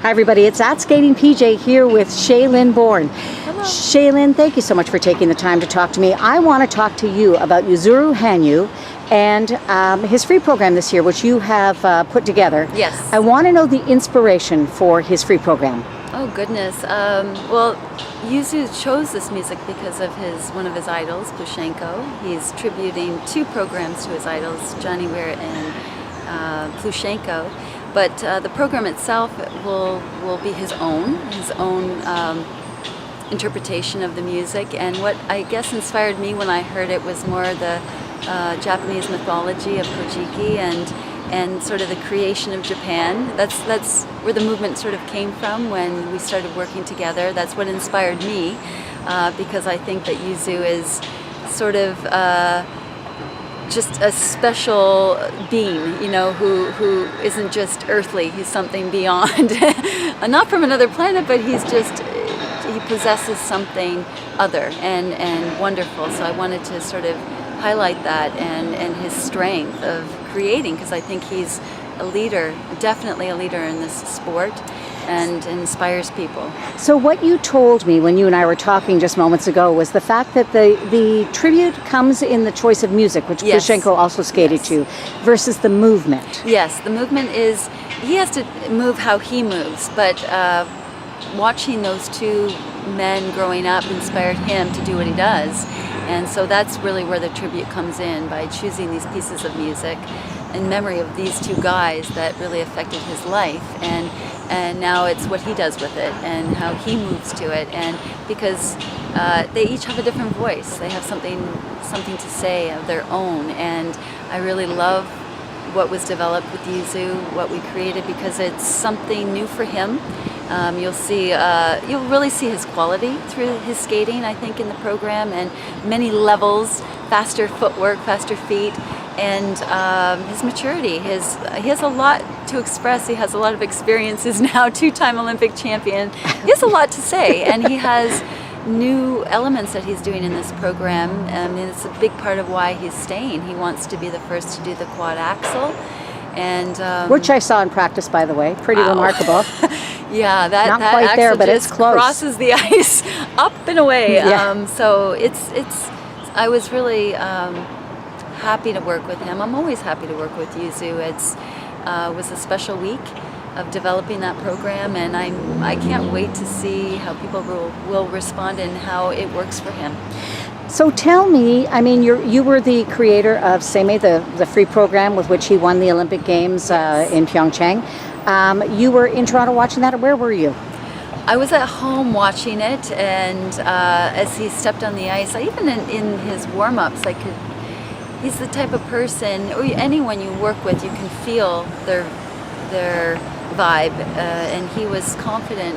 Hi everybody, it's At Skating PJ here with Shae-Lynn Bourne. Hello. Shae-Lynn, thank you so much for taking the time to talk to me. I want to talk to you about Yuzuru Hanyu and his free program this year, which you have put together. Yes. I want to know the inspiration for his free program. Oh goodness. Well, YUZU chose this music because of one of his idols, Plushenko. He's tributing two programs to his idols, Johnny Weir and Plushenko. But the program itself will be his own interpretation of the music. And what I guess inspired me when I heard it was more the Japanese mythology of Kojiki and sort of the creation of Japan. That's where the movement sort of came from when we started working together. That's what inspired me, because I think that YUZU is sort of just a special being, you know, who isn't just earthly. He's something beyond, not from another planet, but he possesses something other and wonderful. So I wanted to sort of highlight that and his strength of creating, because I think he's a leader, definitely a leader in this sport, and inspires people. So what you told me when you and I were talking just moments ago was the fact that the tribute comes in the choice of music, which Yes. Plushenko also skated to, versus the movement. Yes, the movement is, he has to move how he moves, but watching those two men growing up inspired him to do what he does. And so that's really where the tribute comes in, by choosing these pieces of music in memory of these two guys that really affected his life. And now it's what he does with it and how he moves to it. And because they each have a different voice, they have something to say of their own. And I really love what was developed with YUZU, what we created, because it's something new for him. You'll really see his quality through his skating, I think, in the program, and many levels, faster footwork, faster feet, and his maturity. He has a lot to express. He has a lot of experiences now, two-time Olympic champion. He has a lot to say, and he has new elements that he's doing in this program, and it's a big part of why he's staying. He wants to be the first to do the quad axel, and Which I saw in practice, by the way. Pretty wow. remarkable. Yeah, that Not that quite axle there, but just it's close. crosses the ice up and away. Yeah. So I was really happy to work with him. I'm always happy to work with YUZU. It was a special week of developing that program, and I can't wait to see how people will respond and how it works for him. So tell me, I mean, you were the creator of Seimei, the free program with which he won the Olympic Games Yes. in Pyeongchang. You were in Toronto watching that, or where were you? I was at home watching it, and as he stepped on the ice, even in his warm-ups, he's the type of person, or anyone you work with, you can feel their vibe, and he was confident.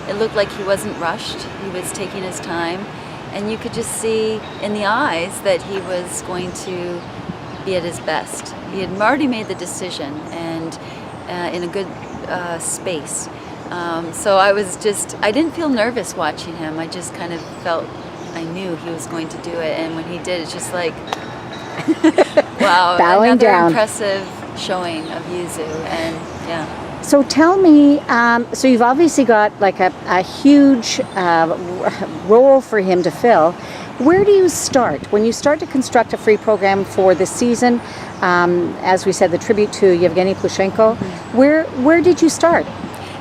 It looked like he wasn't rushed. He was taking his time, and you could just see in the eyes that he was going to be at his best. He had already made the decision, and in a good space. So I didn't feel nervous watching him. I just kind of felt, I knew he was going to do it, and when he did, it's just like, wow, Bowing another down. impressive showing of YUZU, and yeah. So tell me, so you've obviously got like a huge role for him to fill. Where do you start? When you start to construct a free program for this season, as we said, the tribute to Yevgeny Plushenko, where did you start?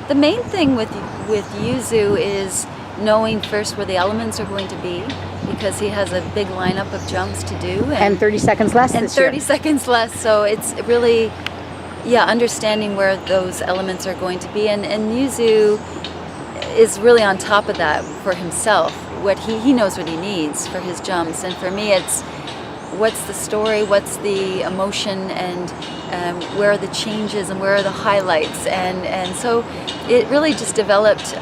The main thing with YUZU is knowing first where the elements are going to be, because he has a big lineup of jumps to do. And 30 seconds less and this 30 year. seconds less, so it's really, understanding where those elements are going to be, and YUZU is really on top of that for himself. What he knows what he needs for his jumps, and for me it's what's the story, what's the emotion, and where are the changes and where are the highlights, and so it really just developed.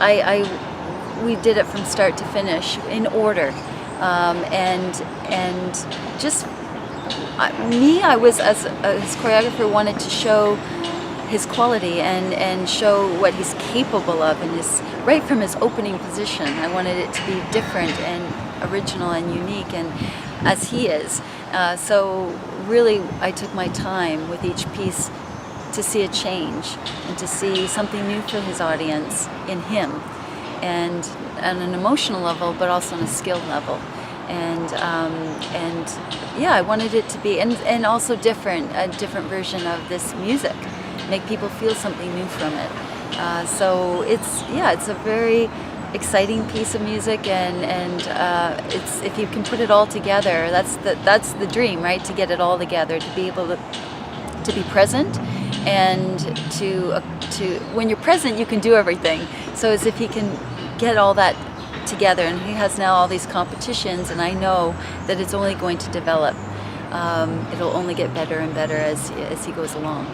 We did it from start to finish in order, and just I was, as his choreographer, wanted to show his quality and show what he's capable of, and right from his opening position. I wanted it to be different and original and unique, and as he is. So really, I took my time with each piece to see a change and to see something new for his audience in him, and on an emotional level, but also on a skill level. And yeah, I wanted it to be, and also a different version of this music, make people feel something new from it. So it's a very exciting piece of music, and it's, if you can put it all together, that's the dream, right? To get it all together, to be able to be present, and to when you're present, you can do everything. So as if he can get all that together, and he has now all these competitions, and I know that it's only going to develop. It'll only get better and better as he goes along.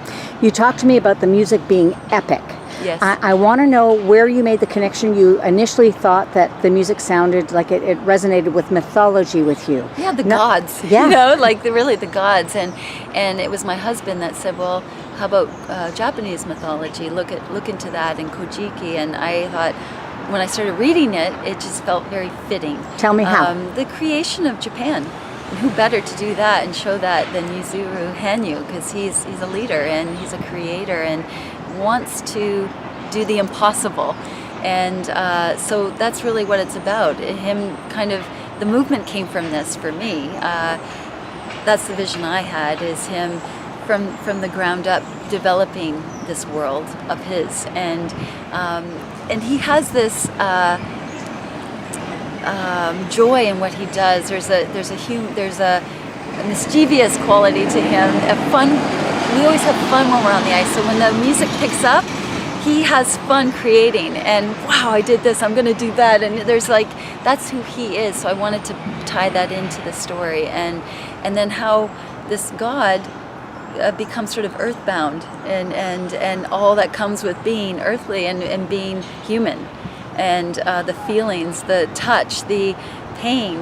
You talked to me about the music being epic. Yes. I want to know where you made the connection. You initially thought that the music sounded like it resonated with mythology with you. Yeah, the gods. Yeah. You know, like really the gods. And it was my husband that said, well, how about Japanese mythology? Look into that, and Kojiki. And I thought, when I started reading it, it just felt very fitting. Tell me how. The creation of Japan. And who better to do that and show that than Yuzuru Hanyu, because he's a leader and he's a creator and wants to do the impossible. And so that's really what it's about. Him kind of, the movement came from this for me. That's the vision I had, is him from the ground up developing this world of his. And he has this joy in what he does. There's a mischievous quality to him. A fun. We always have fun when we're on the ice. So when the music picks up, he has fun creating. And wow, I did this. I'm going to do that. And there's that's who he is. So I wanted to tie that into the story, and then how this God becomes sort of earthbound, and all that comes with being earthly and being human. And the feelings, the touch, the pain,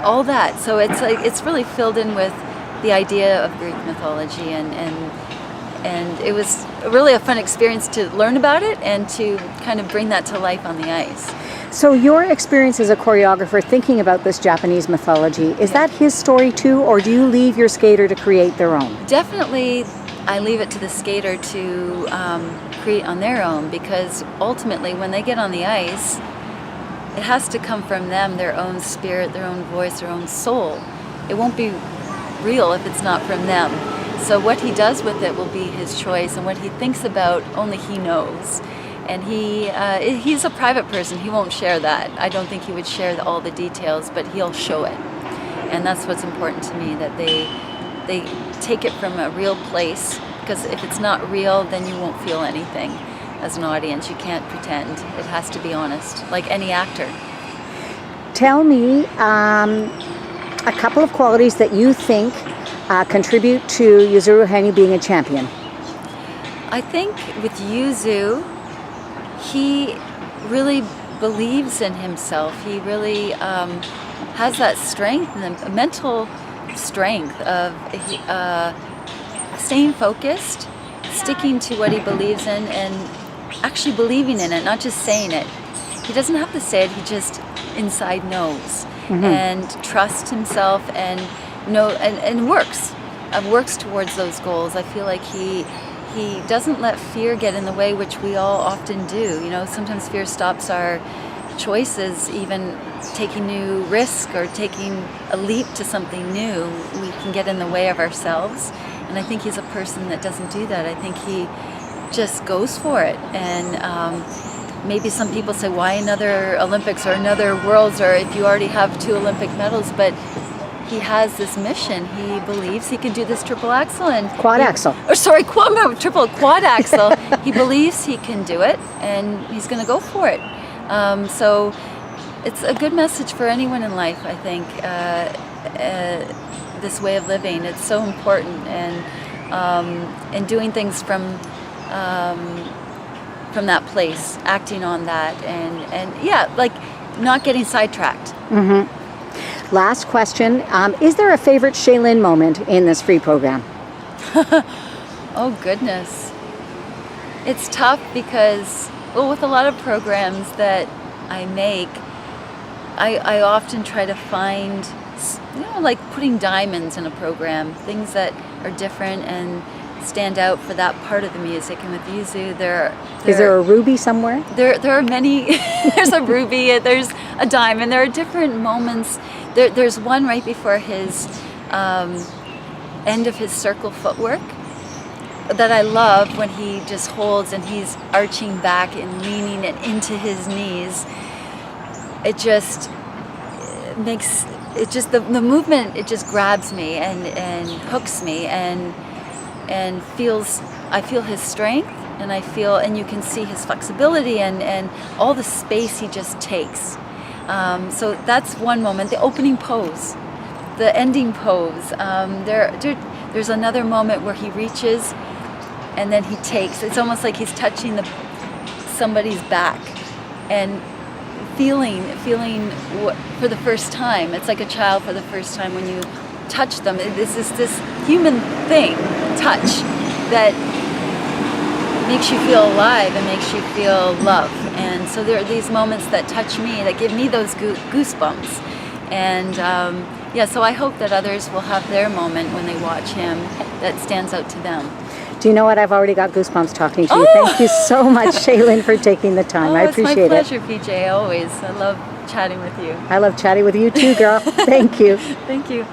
all that. So it's really filled in with the idea of Greek mythology, and it was really a fun experience to learn about it and to kind of bring that to life on the ice. So your experience as a choreographer thinking about this Japanese mythology, is that his story too, or do you leave your skater to create their own? Definitely, I leave it to the skater to create on their own, because ultimately when they get on the ice, it has to come from them, their own spirit, their own voice, their own soul. It won't be real if it's not from them. So what he does with it will be his choice, and what he thinks about, only he knows. And he's a private person. He won't share that. I don't think he would share all the details, but he'll show it. And that's what's important to me, that they take it from a real place, because if it's not real, then you won't feel anything as an audience. You can't pretend. It has to be honest, like any actor. Tell me a couple of qualities that you think contribute to Yuzuru Hanyu being a champion. I think with Yuzu, he really believes in himself. He really has that strength, and the mental strength of staying focused, sticking to what he believes in, and actually believing in it, not just saying it. He doesn't have to say it, he just inside knows. Mm-hmm. And trusts himself, and works towards those goals. I feel like he doesn't let fear get in the way, which we all often do. You know, sometimes fear stops our choices, even taking new risk or taking a leap to something new. We can get in the way of ourselves, and I think he's a person that doesn't do that. I think he just goes for it. And maybe some people say, why another Olympics or another Worlds, or if you already have 2 Olympic medals? But he has this mission. He believes he can do this triple axel and quad axel. Triple quad axel. He believes he can do it, and he's going to go for it. So it's a good message for anyone in life, I think. This way of living, it's so important, and doing things from that place, acting on that, and yeah, like not getting sidetracked. Mm-hmm. Last question. Is there a favorite Shae-Lynn moment in this free program? Oh, goodness. It's tough because, well, with a lot of programs that I make, I often try to find, like putting diamonds in a program, things that are different and stand out for that part of the music. And with YUZU, Is there a ruby somewhere? There are many. There's a ruby, there's a diamond. There are different moments. There's one right before his end of his circle footwork that I love, when he just holds and he's arching back and leaning it into his knees. It just makes it just the movement. It just grabs me and hooks me and I feel his strength, and you can see his flexibility and all the space he just takes. So that's one moment. The opening pose, the ending pose. There's another moment where he reaches and then he takes. It's almost like he's touching somebody's back and feeling what, for the first time. It's like a child for the first time when you touch them. This is this human thing, touch, that makes you feel alive and makes you feel love. And so there are these moments that touch me, that give me those goosebumps. And so I hope that others will have their moment when they watch him that stands out to them. Do you know what? I've already got goosebumps talking to you. Oh! Thank you so much, Shae-Lynn, for taking the time. I appreciate it. It's my pleasure, PJ, always. I love chatting with you. I love chatting with you too, girl. Thank you. Thank you.